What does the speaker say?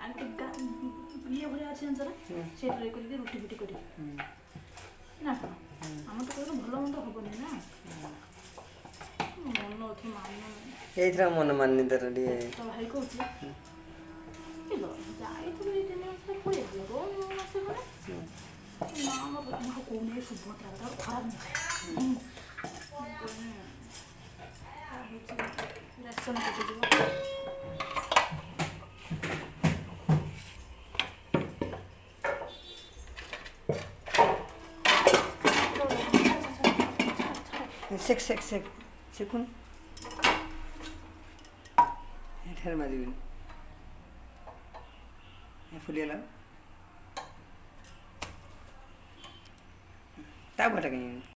ଇଏ ଭଳିଆ ଅଛି ଜାଣିଛ ନା ସେ ଟ୍ରାଏ କରିକି ରୁଟି ଫୁଟି କରିବି ନା କ'ଣ ଆମେ ତ କହିଲେ ଭଲ ମନ୍ଦ ହବନି ନା ମନ ଅଛି ଏଇଥିର ମନ ମାନି ତୋର ଟିକେ ତ ଭାଇ କହୁଛି ଯାଇଥିଲୁ ଏଇ 3 ମାସରେ ପଳେଇ ଆସିଲ ମାସେ ପରେ ନା ଆମର କହୁନି ସୁଭଦ୍ରା କଥା ଖରାପ ନାହିଁ ରାସନ କଟିଯିବ ସେକ୍ ସେକ୍ ସେକ୍ ଶିଖୁନ ଏଠାରେ ମାରିବିନି ଫୁଲିଗଲା ତା ବଟା କାହିଁ